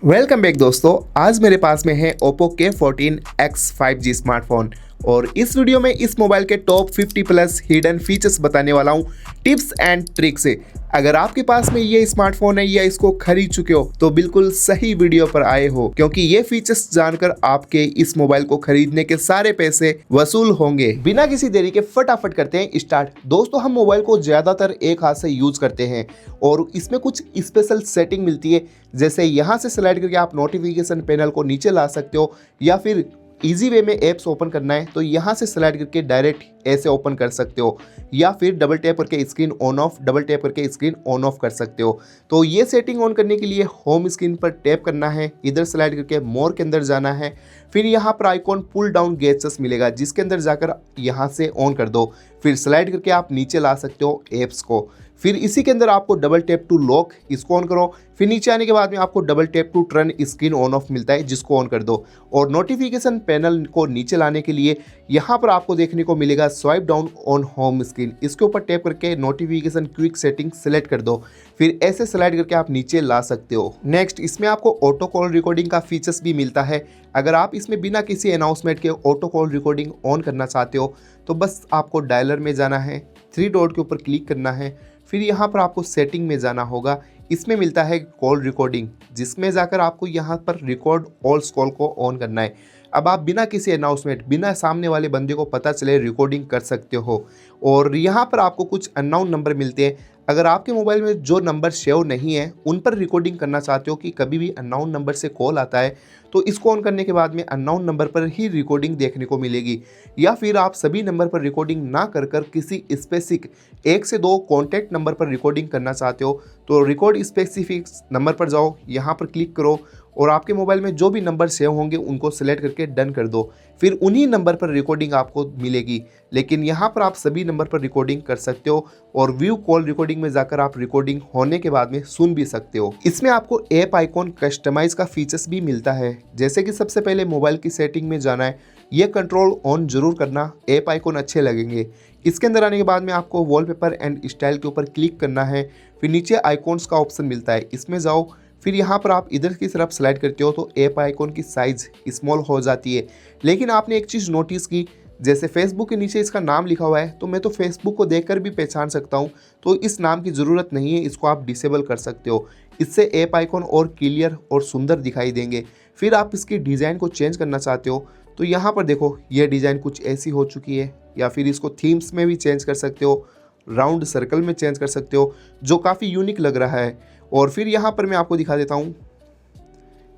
Welcome back दोस्तों। आज मेरे पास में है Oppo K14X 5G स्मार्टफोन और इस वीडियो में इस मोबाइल के टॉप 50 प्लस हिडन फीचर्स बताने वाला हूँ, टिप्स एंड ट्रिक्स से। अगर आपके पास में ये स्मार्टफोन है या इसको खरीद चुके हो तो बिल्कुल सही वीडियो पर आए हो, क्योंकि ये फीचर्स जानकर आपके इस मोबाइल को खरीदने के सारे पैसे वसूल होंगे। बिना किसी देरी के फटाफट करते हैं स्टार्ट। दोस्तों, हम मोबाइल को ज्यादातर एक हाथ से यूज करते हैं और इसमें कुछ स्पेशल सेटिंग मिलती है, जैसे यहाँ से स्लाइड करके आप नोटिफिकेशन पैनल को नीचे ला सकते हो, या फिर इजी वे में एप्स ओपन करना है तो यहाँ से स्लाइड करके डायरेक्ट ऐसे ओपन कर सकते हो, या फिर डबल टैप करके screen on of, double tap करके स्क्रीन ऑन ऑफ कर सकते हो। तो ये सेटिंग ऑन करने के लिए होम स्क्रीन पर टैप करना है, इधर स्लाइड करके मोर के अंदर जाना है, फिर यहाँ पर आइकॉन पुल डाउन गैजेट्स मिलेगा जिसके अंदर जाकर यहाँ से ऑन कर दो, फिर स्लाइड करके आप नीचे ला सकते हो एप्स को। फिर इसी के अंदर आपको डबल टैप टू लॉक, इसको ऑन करो। फिर नीचे आने के बाद में आपको double tap to turn screen on off मिलता है जिसको ऑन कर दो। और नोटिफिकेशन पैनल को नीचे लाने के लिए यहाँ पर आपको देखने को मिलेगा swipe down on home screen, इसके ऊपर टैप करके नोटिफिकेशन क्विक सेटिंग सेलेक्ट कर दो, फिर ऐसे स्लाइड करके आप नीचे ला सकते हो। नेक्स्ट, इसमें आपको ऑटो कॉल रिकॉर्डिंग का फीचर्स भी मिलता है। अगर आप इसमें बिना किसी अनाउंसमेंट के ऑटो कॉल रिकॉर्डिंग ऑन करना चाहते हो तो बस आपको डायलर में जाना है, 3 डॉट के ऊपर क्लिक करना है, फिर यहाँ पर आपको सेटिंग में जाना होगा। इसमें मिलता है कॉल रिकॉर्डिंग, जिसमें जाकर आपको यहाँ पर रिकॉर्ड ऑल कॉल को ऑन करना है। अब आप बिना किसी अनाउंसमेंट, बिना सामने वाले बंदे को पता चले रिकॉर्डिंग कर सकते हो। और यहाँ पर आपको कुछ अननोन नंबर मिलते हैं। अगर आपके मोबाइल में जो नंबर सेव नहीं है उन पर रिकॉर्डिंग करना चाहते हो कि कभी भी अननोन नंबर से कॉल आता है तो इसको ऑन करने के बाद में अननोन नंबर पर ही रिकॉर्डिंग देखने को मिलेगी। या फिर आप सभी नंबर पर रिकॉर्डिंग ना कर किसी स्पेसिफिक 1 से 2 कॉन्टैक्ट नंबर पर रिकॉर्डिंग करना चाहते हो तो रिकॉर्ड स्पेसिफिक नंबर पर जाओ, यहाँ पर क्लिक करो और आपके मोबाइल में जो भी नंबर सेव होंगे उनको सेलेक्ट करके डन कर दो। फिर उन्हीं नंबर पर रिकॉर्डिंग आपको मिलेगी, लेकिन यहाँ पर आप सभी नंबर पर रिकॉर्डिंग कर सकते हो और व्यू कॉल रिकॉर्डिंग में जाकर आप रिकॉर्डिंग होने के बाद में सुन भी सकते हो। इसमें आपको ऐप आइकॉन कस्टमाइज का फीचर्स भी मिलता है, जैसे कि सबसे पहले मोबाइल की सेटिंग में जाना है, ये कंट्रोल ऑन जरूर करना, ऐप आइकॉन अच्छे लगेंगे। इसके अंदर आने के बाद में आपको वॉलपेपर एंड स्टाइल के ऊपर क्लिक करना है, फिर नीचे आइकॉन्स का ऑप्शन मिलता है, इसमें जाओ। फिर यहाँ पर आप इधर की तरफ स्लाइड करते हो तो ऐप आइकॉन की साइज़ स्मॉल हो जाती है। लेकिन आपने एक चीज़ नोटिस की, जैसे फेसबुक के नीचे इसका नाम लिखा हुआ है तो मैं तो फेसबुक को देखकर भी पहचान सकता हूँ, तो इस नाम की ज़रूरत नहीं है, इसको आप डिसेबल कर सकते हो। इससे ऐप आइकॉन और क्लियर और सुंदर दिखाई देंगे। फिर आप इसकी डिज़ाइन को चेंज करना चाहते हो तो यहाँ पर देखो, ये डिज़ाइन कुछ ऐसी हो चुकी है, या फिर इसको थीम्स में भी चेंज कर सकते हो, राउंड सर्कल में चेंज कर सकते हो, जो काफ़ी यूनिक लग रहा है। और फिर यहाँ पर मैं आपको दिखा देता हूँ,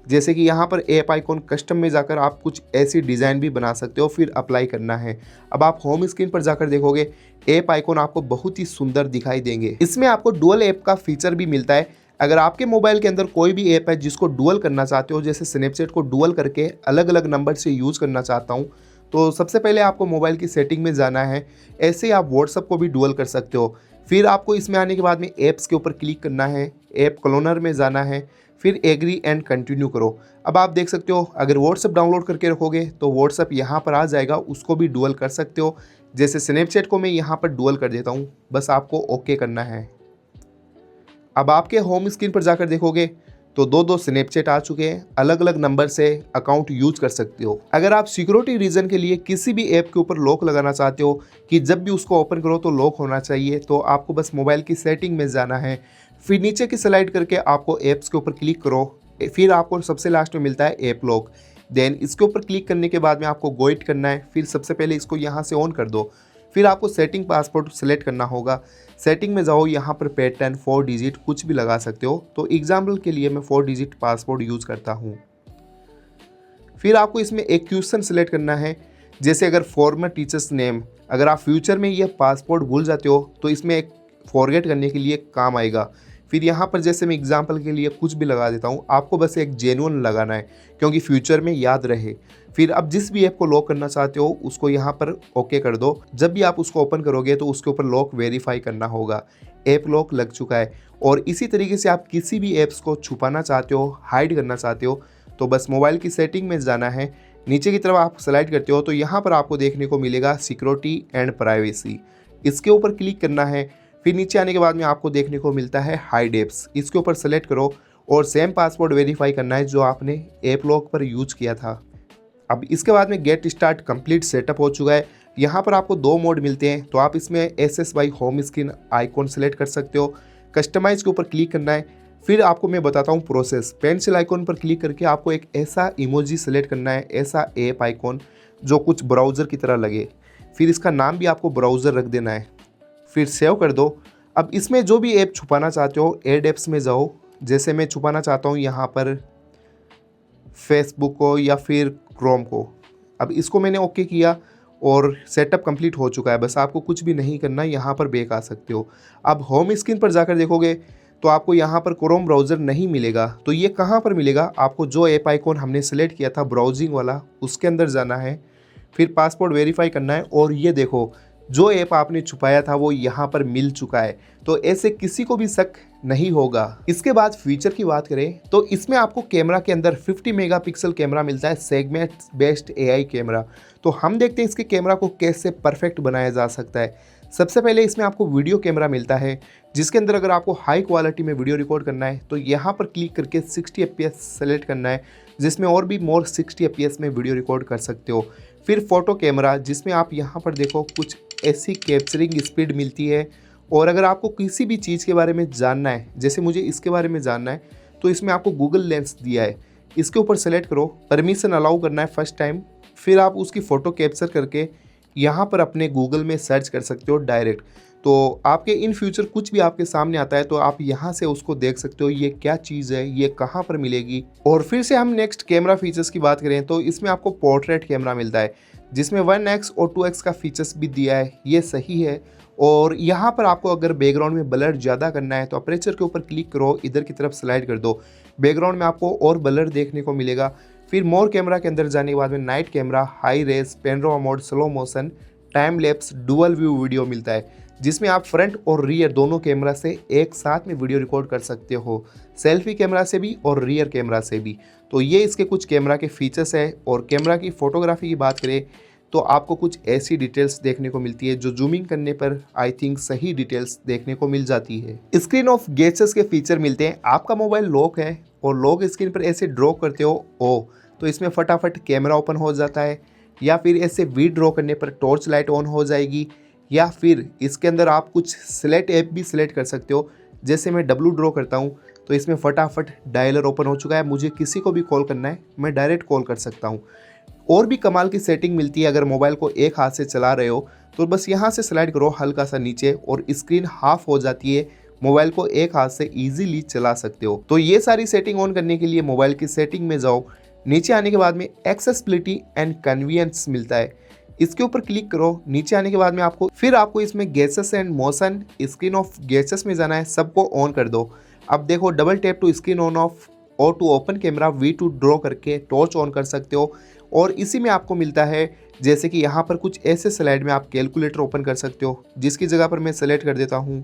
जैसे कि यहाँ पर ऐप आइकॉन कस्टम में जाकर आप कुछ ऐसी डिज़ाइन भी बना सकते हो, फिर अप्लाई करना है। अब आप होम स्क्रीन पर जाकर देखोगे ऐप आइकॉन आपको बहुत ही सुंदर दिखाई देंगे। इसमें आपको डुअल ऐप का फीचर भी मिलता है। अगर आपके मोबाइल के अंदर कोई भी ऐप है जिसको डुअल करना चाहते हो, जैसे स्नैपचैट को डुअल करके अलग अलग नंबर से यूज़ करना चाहता हूँ, तो सबसे पहले आपको मोबाइल की सेटिंग में जाना है। ऐसे ही आप व्हाट्सअप को भी डुअल कर सकते हो। फिर आपको इसमें आने के बाद में ऐप्स के ऊपर क्लिक करना है, ऐप क्लोनर में जाना है, फिर एग्री एंड कंटिन्यू करो। अब आप देख सकते हो, अगर व्हाट्सअप डाउनलोड करके रखोगे तो व्हाट्सअप यहाँ पर आ जाएगा, उसको भी डुअल कर सकते हो। जैसे स्नैपचैट को मैं यहाँ पर डुअल कर देता हूँ, बस आपको ओके करना है। अब आपके होम स्क्रीन पर जाकर देखोगे तो 2 स्नैपचैट आ चुके हैं, अलग अलग नंबर से अकाउंट यूज कर सकते हो। अगर आप सिक्योरिटी रीजन के लिए किसी भी ऐप के ऊपर लॉक लगाना चाहते हो कि जब भी उसको ओपन करो तो लॉक होना चाहिए, तो आपको बस मोबाइल की सेटिंग में जाना है, फिर नीचे की स्लाइड करके आपको ऐप्स के ऊपर क्लिक करो, फिर आपको सबसे लास्ट में मिलता है ऐप लॉक। देन इसके ऊपर क्लिक करने के बाद में आपको गो इट करना है, फिर सबसे पहले इसको यहाँ से ऑन कर दो। फिर आपको सेटिंग पासवर्ड सेलेक्ट करना होगा, सेटिंग में जाओ, यहाँ पर पैटर्न 4 डिजिट कुछ भी लगा सकते हो, तो एग्जाम्पल के लिए मैं 4 डिजिट पासवर्ड यूज़ करता हूँ। फिर आपको इसमें एक क्वेश्चन सेलेक्ट करना है, जैसे अगर फॉर्मर टीचर्स नेम, अगर आप फ्यूचर में ये पासवर्ड भूल जाते हो तो इसमें एक फॉरगेट करने के लिए काम आएगा। फिर यहाँ पर जैसे मैं एग्जाम्पल के लिए कुछ भी लगा देता हूँ, आपको बस एक जेन्युइन लगाना है क्योंकि फ्यूचर में याद रहे। फिर अब जिस भी ऐप को लॉक करना चाहते हो उसको यहाँ पर ओके कर दो। जब भी आप उसको ओपन करोगे तो उसके ऊपर लॉक वेरीफाई करना होगा। ऐप लॉक लग चुका है। और इसी तरीके से आप किसी भी ऐप्स को छुपाना चाहते हो, हाइड करना चाहते हो, तो बस मोबाइल की सेटिंग में जाना है, नीचे की तरफ आप स्लाइड करते हो तो यहाँ पर आपको देखने को मिलेगा सिक्योरिटी एंड प्राइवेसी, इसके ऊपर क्लिक करना है। फिर नीचे आने के बाद में आपको देखने को मिलता है हाइड ऐप्स, इसके ऊपर सेलेक्ट करो और सेम पासवर्ड वेरीफाई करना है जो आपने ऐप लॉक पर यूज किया था। अब इसके बाद में गेट स्टार्ट कंप्लीट सेटअप हो चुका है। यहाँ पर आपको 2 मोड मिलते हैं, तो आप इसमें SSY home screen icon select कर सकते हो। कस्टमाइज के ऊपर क्लिक करना है। फिर आपको मैं बताता हूँ प्रोसेस। पेंसिल आइकॉन पर क्लिक करके आपको एक ऐसा इमोजी सेलेक्ट करना है, ऐसा ऐप आइकॉन जो कुछ ब्राउज़र की तरह लगे। फिर इसका नाम भी आपको ब्राउज़र रख देना है। फिर सेव कर दो। अब इसमें जो भी ऐप छुपाना चाहते हो ऐड ऐप्स में जाओ। जैसे मैं छुपाना चाहता हूँ यहाँ पर फेसबुक को या फिर क्रोम को। अब इसको मैंने ओके किया और सेटअप कंप्लीट हो चुका है। बस आपको कुछ भी नहीं करना, यहाँ पर बैक आ सकते हो। अब होम स्क्रीन पर जाकर देखोगे तो आपको यहाँ पर क्रोम ब्राउज़र नहीं मिलेगा। तो ये कहाँ पर मिलेगा? आपको जो ऐप आइकॉन हमने सेलेक्ट किया था ब्राउजिंग वाला, उसके अंदर जाना है। फिर पासवर्ड वेरीफाई करना है और ये देखो जो ऐप आपने छुपाया था वो यहाँ पर मिल चुका है। तो ऐसे किसी को भी शक नहीं होगा। इसके बाद फीचर की बात करें तो इसमें आपको कैमरा के अंदर 50 मेगापिक्सल कैमरा मिलता है, सेगमेंट बेस्ड AI कैमरा। तो हम देखते हैं इसके कैमरा को कैसे परफेक्ट बनाया जा सकता है। सबसे पहले इसमें आपको वीडियो कैमरा मिलता है, जिसके अंदर अगर आपको हाई क्वालिटी में वीडियो रिकॉर्ड करना है तो यहाँ पर क्लिक करके 60 FPS सेलेक्ट करना है, जिसमें और भी मोर 60 FPS में वीडियो रिकॉर्ड कर सकते हो। फिर फोटो कैमरा, जिसमें आप यहाँ पर देखो कुछ ऐसी कैप्चरिंग स्पीड मिलती है। और अगर आपको किसी भी चीज़ के बारे में जानना है, जैसे मुझे इसके बारे में जानना है, तो इसमें आपको गूगल लेंस दिया है, इसके ऊपर सेलेक्ट करो, परमिशन अलाउ करना है फर्स्ट टाइम। फिर आप उसकी फ़ोटो कैप्चर करके यहाँ पर अपने गूगल में सर्च कर सकते हो डायरेक्ट। तो आपके इन फ्यूचर कुछ भी आपके सामने आता है तो आप यहाँ से उसको देख सकते हो ये क्या चीज़ है, ये कहाँ पर मिलेगी। और फिर से हम नेक्स्ट कैमरा फीचर्स की बात करें तो इसमें आपको पोर्ट्रेट कैमरा मिलता है, जिसमें 1x और 2x का फीचर्स भी दिया है, ये सही है। और यहाँ पर आपको अगर बैकग्राउंड में ब्लर ज़्यादा करना है तो अपर्चर के ऊपर क्लिक करो, इधर की तरफ स्लाइड कर दो, बैकग्राउंड में आपको और ब्लर देखने को मिलेगा। फिर मोर कैमरा के अंदर जाने के बाद में night camera, high res, panorama mode, slow motion, time lapse, dual view video मिलता है, जिसमें आप फ्रंट और रियर दोनों कैमरा से एक साथ में वीडियो रिकॉर्ड कर सकते हो, सेल्फी कैमरा से भी और रियर कैमरा से भी। तो ये इसके कुछ कैमरा के फीचर्स है। और कैमरा की फ़ोटोग्राफी की बात करें तो आपको कुछ ऐसी डिटेल्स देखने को मिलती है जो जूमिंग करने पर आई थिंक सही डिटेल्स देखने को मिल जाती है। स्क्रीन ऑफ गेजेट्स के फीचर मिलते हैं। आपका मोबाइल लॉक है और लॉक स्क्रीन पर ऐसे ड्रॉ करते हो तो इसमें फटाफट कैमरा ओपन हो जाता है, या फिर ऐसे वी ड्रॉ करने पर टॉर्च लाइट ऑन हो जाएगी, या फिर इसके अंदर आप कुछ सेलेक्ट ऐप भी सिलेक्ट कर सकते हो। जैसे मैं W ड्रॉ करता हूँ तो इसमें फटाफट डायलर ओपन हो चुका है, मुझे किसी को भी कॉल करना है मैं डायरेक्ट कॉल कर सकता हूँ। और भी कमाल की सेटिंग मिलती है। अगर मोबाइल को एक हाथ से चला रहे हो तो बस यहाँ से स्लाइड करो हल्का सा नीचे और स्क्रीन हाफ हो जाती है, मोबाइल को एक हाथ से इजीली चला सकते हो। तो ये सारी सेटिंग ऑन करने के लिए मोबाइल की सेटिंग में जाओ, नीचे आने के बाद में एक्सेसिबिलिटी एंड कन्वीनियंस मिलता है, इसके ऊपर क्लिक करो। नीचे आने के बाद में आपको इसमें gases and motion, screen off gases में जाना है, सबको ऑन कर दो। अब देखो double tap to screen on off और to open camera, V2 draw करके टॉर्च ऑन कर सकते हो। और इसी में आपको मिलता है जैसे कि यहाँ पर कुछ ऐसे स्लाइड में आप कैलकुलेटर ओपन कर सकते हो, जिसकी जगह पर मैं सेलेक्ट कर देता हूँ।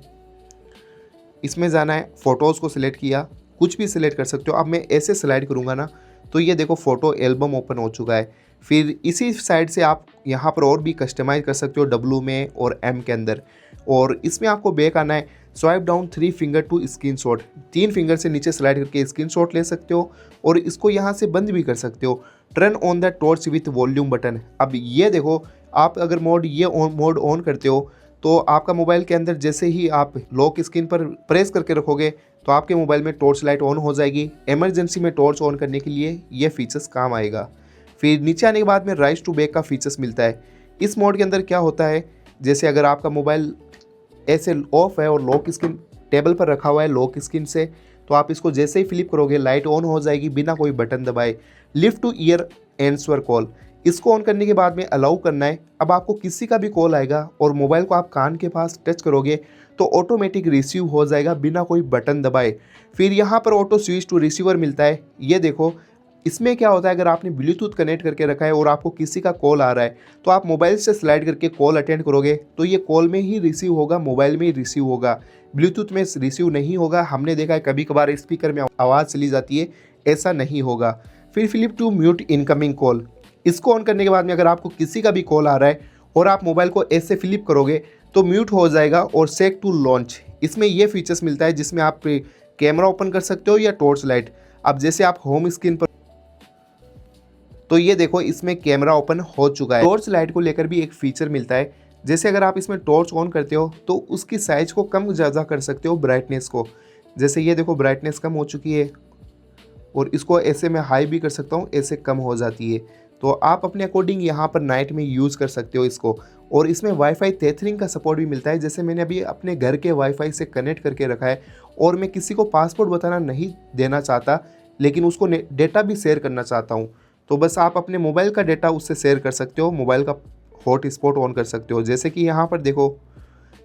इसमें जाना है, फ़ोटोज़ को सिलेक्ट किया, कुछ भी सिलेक्ट कर सकते हो। अब मैं ऐसे स्लाइड करूँगा ना तो ये देखो फ़ोटो एल्बम ओपन हो चुका है। फिर इसी साइड से आप यहाँ पर और भी कस्टमाइज़ कर सकते हो W में और M के अंदर। और इसमें आपको बैक आना है, swipe down 3 finger to screenshot, 3 finger से नीचे स्लाइड करके स्क्रीनशॉट ले सकते हो और इसको यहाँ से बंद भी कर सकते हो। Turn on the torch with volume button. अब ये देखो आप अगर मोड ऑन करते हो तो आपका मोबाइल के अंदर जैसे ही आप लॉक स्क्रीन पर प्रेस करके रखोगे तो आपके मोबाइल में टॉर्च लाइट ऑन हो जाएगी। इमरजेंसी में टॉर्च ऑन करने के लिए ये फीचर्स काम आएगा। फिर नीचे आने के बाद में राइज टू बैक का फीचर्स मिलता है। इस मोड के अंदर क्या होता है, जैसे अगर आपका मोबाइल ऐसे ऑफ है और लॉक स्क्रीन टेबल पर रखा हुआ है लॉक स्क्रीन से, तो आप इसको जैसे ही फ्लिप करोगे लाइट ऑन हो जाएगी बिना कोई बटन दबाए। Lift two year answer call, इसको ऑन करने के बाद में अलाउ करना है। अब आपको किसी का भी कॉल आएगा और मोबाइल को आप कान के पास टच करोगे तो ऑटोमेटिक रिसीव हो जाएगा बिना कोई बटन दबाए। फिर यहाँ पर ऑटो स्विच टू रिसीवर मिलता है। ये देखो इसमें क्या होता है, अगर आपने ब्लूटूथ कनेक्ट करके रखा है और आपको किसी का कॉल आ रहा है तो आप मोबाइल से स्लाइड करके कॉल अटेंड करोगे तो ये कॉल में ही रिसीव होगा, मोबाइल में ही रिसीव होगा, ब्लूटूथ में रिसीव नहीं होगा। हमने देखा है कभी कभार स्पीकर में आवाज़ चली जाती है, ऐसा नहीं होगा। फिर flip to mute incoming call, इसको ऑन करने के बाद में अगर आपको किसी का भी कॉल आ रहा है और आप मोबाइल को ऐसे फ्लिप करोगे तो म्यूट हो जाएगा। और सेक टू लॉन्च, इसमें ये फीचर्स मिलता है जिसमें आप कैमरा ओपन कर सकते हो या टॉर्च लाइट। अब जैसे आप होम स्क्रीन पर, तो ये देखो इसमें कैमरा ओपन हो चुका है। टॉर्च लाइट को लेकर भी एक फीचर मिलता है, जैसे अगर आप इसमें टॉर्च ऑन करते हो तो उसकी साइज को कम ज़्यादा कर सकते हो, ब्राइटनेस को। जैसे ये देखो ब्राइटनेस कम हो चुकी है, और इसको ऐसे मैं हाई भी कर सकता हूँ, ऐसे कम हो जाती है। तो आप अपने अकॉर्डिंग यहाँ पर नाइट में यूज़ कर सकते हो इसको। और इसमें वाईफाई टेथरिंग का सपोर्ट भी मिलता है, जैसे मैंने अभी अपने घर के वाईफाई से कनेक्ट करके रखा है, और मैं किसी को पासवर्ड बताना नहीं देना चाहता, लेकिन उसको डेटा भी शेयर करना चाहता हूँ। तो बस आप अपने मोबाइल का डेटा उससे शेयर कर सकते हो, मोबाइल का हॉटस्पॉट ऑन कर सकते हो। जैसे कि यहाँ पर देखो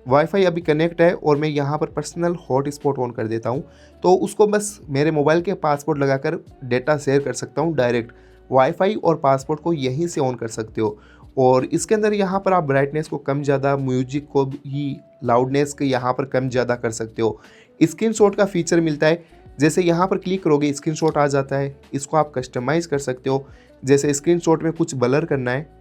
वाईफाई अभी कनेक्ट है, और मैं यहाँ पर पर्सनल हॉटस्पॉट ऑन कर देता हूँ, तो उसको बस मेरे मोबाइल के पासवर्ड लगाकर डेटा शेयर कर सकता हूँ डायरेक्ट। वाईफाई और पासवर्ड को यहीं से ऑन कर सकते हो। और इसके अंदर यहाँ पर आप ब्राइटनेस को कम ज़्यादा, म्यूजिक को भी, लाउडनेस को यहाँ पर कम ज़्यादा कर सकते हो। स्क्रीनशॉट का फीचर मिलता है, जैसे यहाँ पर क्लिक करोगे स्क्रीनशॉट आ जाता है। इसको आप कस्टमाइज़ कर सकते हो, जैसे स्क्रीनशॉट में कुछ ब्लर करना है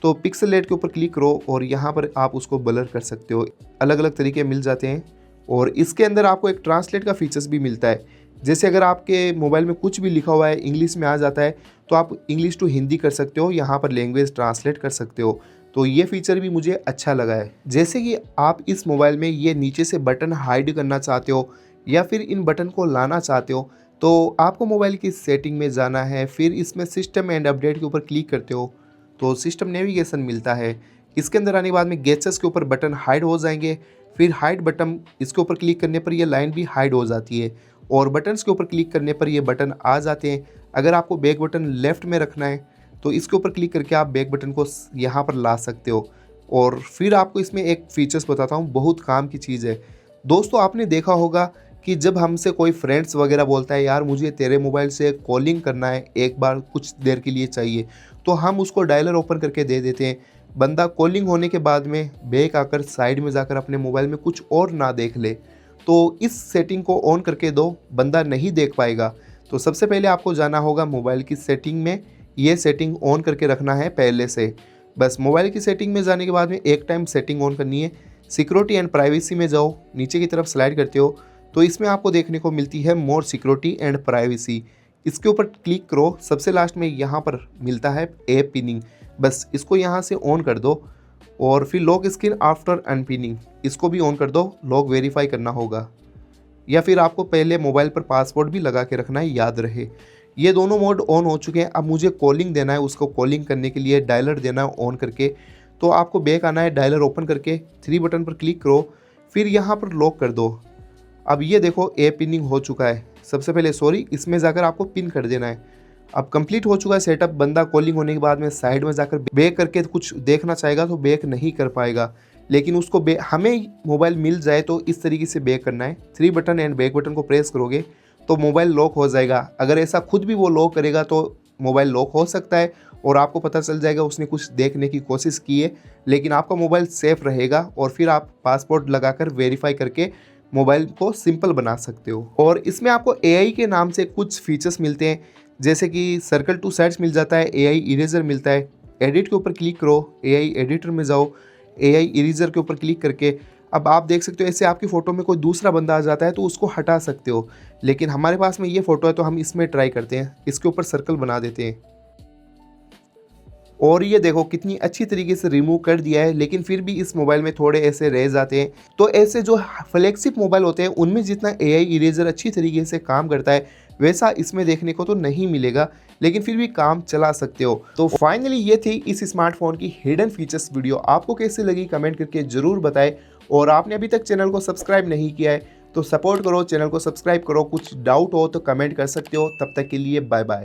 तो पिक्सेलेट के ऊपर क्लिक करो और यहाँ पर आप उसको ब्लर कर सकते हो। अलग अलग तरीके मिल जाते हैं। और इसके अंदर आपको एक ट्रांसलेट का फीचर्स भी मिलता है, जैसे अगर आपके मोबाइल में कुछ भी लिखा हुआ है इंग्लिश में आ जाता है तो आप इंग्लिश टू हिंदी कर सकते हो, यहाँ पर लैंग्वेज ट्रांसलेट कर सकते हो। तो ये फीचर भी मुझे अच्छा लगा है। जैसे कि आप इस मोबाइल में ये नीचे से बटन हाइड करना चाहते हो या फिर इन बटन को लाना चाहते हो, तो आपको मोबाइल की सेटिंग में जाना है, फिर इसमें सिस्टम एंड अपडेट के ऊपर क्लिक करते हो तो सिस्टम नेविगेशन मिलता है। इसके अंदर आने के बाद में गैजेट्स के ऊपर बटन हाइड हो जाएंगे, फिर हाइड बटन, इसके ऊपर क्लिक करने पर ये लाइन भी हाइड हो जाती है, और बटन्स के ऊपर क्लिक करने पर ये बटन आ जाते हैं। अगर आपको बैक बटन लेफ़्ट में रखना है तो इसके ऊपर क्लिक करके आप बैक बटन को यहाँ पर ला सकते हो। और फिर आपको इसमें एक फीचर्स बताता हूँ, बहुत काम की चीज़ है। दोस्तों आपने देखा होगा कि जब हमसे कोई फ्रेंड्स वगैरह बोलता है यार मुझे तेरे मोबाइल से कॉलिंग करना है, एक बार कुछ देर के लिए चाहिए, तो हम उसको डायलर ओपन करके दे देते हैं। बंदा कॉलिंग होने के बाद में बैक आकर साइड में जाकर अपने मोबाइल में कुछ और ना देख ले, तो इस सेटिंग को ऑन करके दो, बंदा नहीं देख पाएगा। तो सबसे पहले आपको जाना होगा मोबाइल की सेटिंग में, ये सेटिंग ऑन करके रखना है पहले से। बस मोबाइल की सेटिंग में जाने के बाद में एक टाइम सेटिंग ऑन करनी है। सिक्योरिटी एंड प्राइवेसी में जाओ, नीचे की तरफ स्लाइड करते हो तो इसमें आपको देखने को मिलती है मोर सिक्योरिटी एंड प्राइवेसी। इसके ऊपर क्लिक करो, सबसे लास्ट में यहाँ पर मिलता है ऐप पिनिंग, बस इसको यहाँ से ऑन कर दो। और फिर लॉक स्क्रीन आफ्टर अनपिनिंग, इसको भी ऑन कर दो, लॉक वेरीफाई करना होगा, या फिर आपको पहले मोबाइल पर पासवर्ड भी लगा के रखना है, याद रहे। ये दोनों मोड ऑन हो चुके हैं। अब मुझे कॉलिंग देना है, उसको कॉलिंग करने के लिए डायलर देना है ऑन करके, तो आपको बैक आना है, डायलर ओपन करके 3 बटन पर क्लिक करो, फिर यहाँ पर लॉक कर दो। अब ये देखो ऐप पिनिंग हो चुका है। सबसे पहले इसमें जाकर आपको पिन कर देना है। अब कंप्लीट हो चुका है सेटअप। बंदा कॉलिंग होने के बाद में साइड में जाकर बैक करके कुछ देखना चाहेगा तो बैक नहीं कर पाएगा, लेकिन उसको हमें मोबाइल मिल जाए तो इस तरीके से बैक करना है। 3 बटन एंड बैक बटन को प्रेस करोगे तो मोबाइल लॉक हो जाएगा। अगर ऐसा खुद भी वो लॉक करेगा तो मोबाइल लॉक हो सकता है और आपको पता चल जाएगा उसने कुछ देखने की कोशिश की है, लेकिन आपका मोबाइल सेफ रहेगा। और फिर आप पासवर्ड लगाकर वेरीफाई करके मोबाइल को सिंपल बना सकते हो। और इसमें आपको AI के नाम से कुछ फीचर्स मिलते हैं, जैसे कि सर्कल टू साइड्स मिल जाता है, AI इरेजर मिलता है। एडिट के ऊपर क्लिक करो, AI एडिटर में जाओ, AI इरेजर के ऊपर क्लिक करके अब आप देख सकते हो ऐसे आपकी फ़ोटो में कोई दूसरा बंदा आ जाता है तो उसको हटा सकते हो, लेकिन हमारे पास में ये फ़ोटो है तो हम इसमें ट्राई करते हैं, इसके ऊपर सर्कल बना देते हैं। और ये देखो कितनी अच्छी तरीके से रिमूव कर दिया है, लेकिन फिर भी इस मोबाइल में थोड़े ऐसे रह जाते हैं। तो ऐसे जो फ्लैगशिप मोबाइल होते हैं उनमें जितना AI इरेजर अच्छी तरीके से काम करता है वैसा इसमें देखने को तो नहीं मिलेगा, लेकिन फिर भी काम चला सकते हो। तो फाइनली ये थी इस स्मार्टफोन की हिडन फीचर्स वीडियो। आपको कैसे लगी कमेंट करके ज़रूर बताएं, और आपने अभी तक चैनल को सब्सक्राइब नहीं किया है तो सपोर्ट करो, चैनल को सब्सक्राइब करो। कुछ डाउट हो तो कमेंट कर सकते हो। तब तक के लिए बाय बाय।